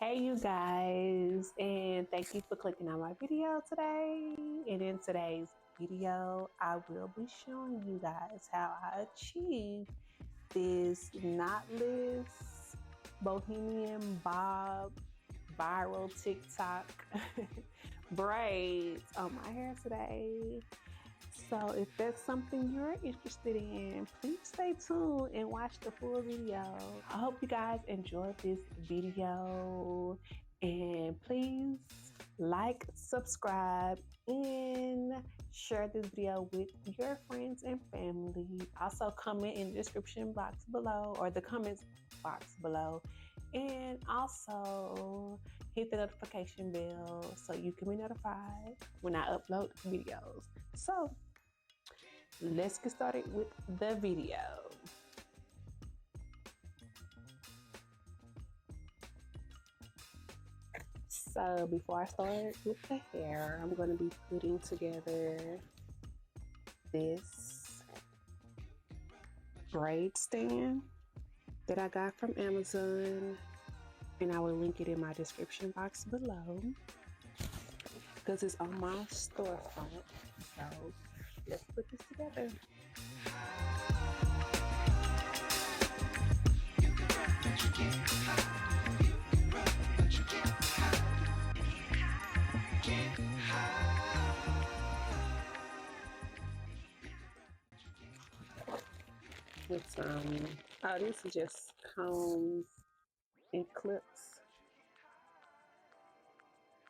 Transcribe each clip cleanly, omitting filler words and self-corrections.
Hey you guys, and thank you for clicking on my video today. And in today's video, I will be showing you guys how I achieved this knotless bohemian bob viral TikTok braids on my hair today. So if that's something you're interested in, please stay tuned and watch the full video. I hope you guys enjoyed this video, and please like, subscribe, and share this video with your friends and family. Also comment in the description box below, or the comments box below, and also hit the notification bell so you can be notified when I upload videos. So let's get started with the video. So before I start with the hair, I'm going to be putting together this braid stand that I got from Amazon, and I will link it in my description box below because it's on my storefront. So let's put this together. With some, oh, this is just combs and clips.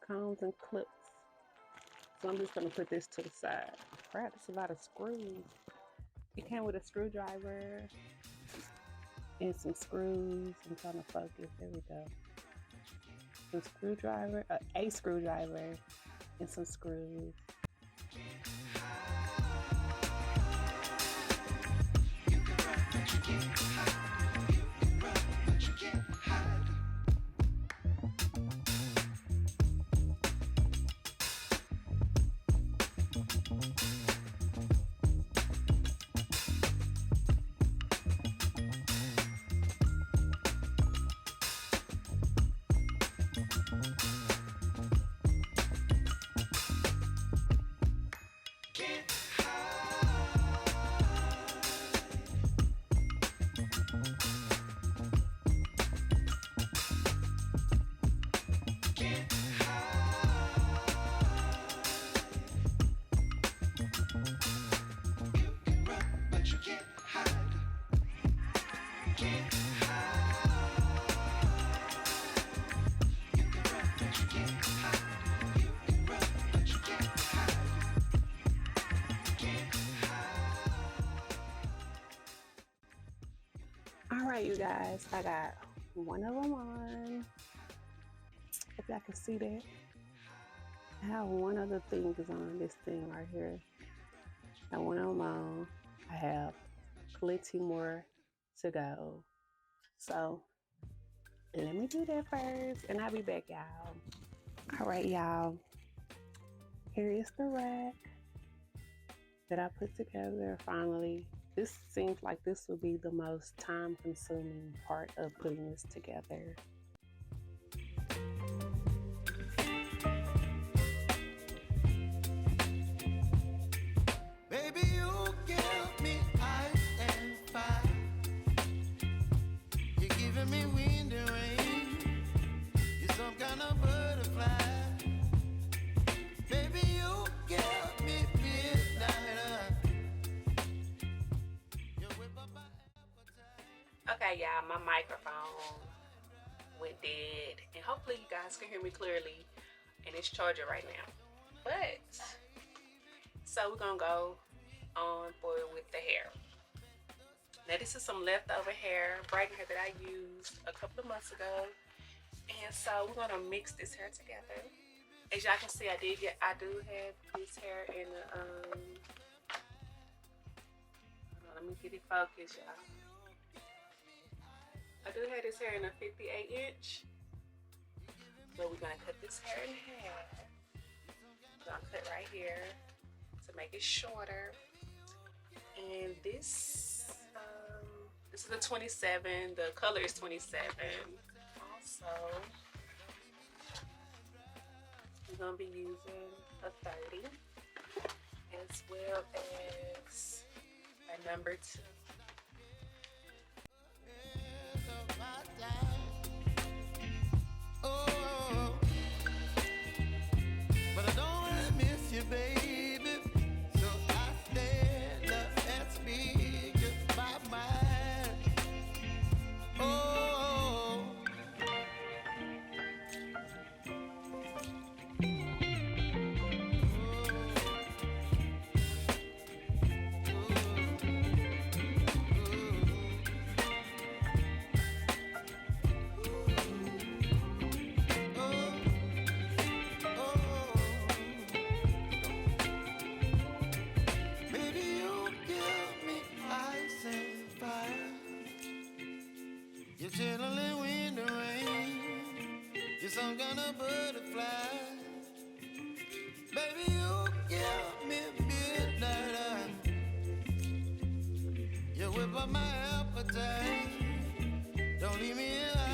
Combs and clips. So I'm just gonna put this to the side. Crap, that's a lot of screws. It came with a screwdriver and some screws. I'm trying to focus. There we go. Some screwdriver, a screwdriver, and some screws. All right, you guys, I got one of them on. If y'all can see that. I have one other thing is on this thing right here. I one of them on. I have plenty more to go. So let me do that first, and I'll be back, y'all. All right, y'all. Here is the rack that I put together finally. This seems like this will be the most time-consuming part of putting this together. Baby, you give me ice and fire. You're giving me wind and rain. You're some kind of butterfly. Baby, you give me midnight. You whip up my appetite. Okay, y'all, my microphone went dead, and hopefully you guys can hear me clearly, and it's charging right now. But so we're gonna go on forward with the hair. Now this is some leftover hair, braiding hair that I used a couple of months ago, and so we're gonna mix this hair together. As y'all can see, I do have this hair in the let me get it focused, y'all. I do have this hair in a 58-inch, but we're gonna cut this hair in half. So I'll cut right here to make it shorter. And this is a 27. The color is 27. Also, gonna be using a 30 as well as a number 2. Oh, but I don't wanna miss you, baby. So I stand up and speak just my mind. Oh, baby, you give me ice and fire. You're chilling wind and rain. You're some kind of butterfly. Baby, you give me midnight. You whip up my appetite. Don't leave me here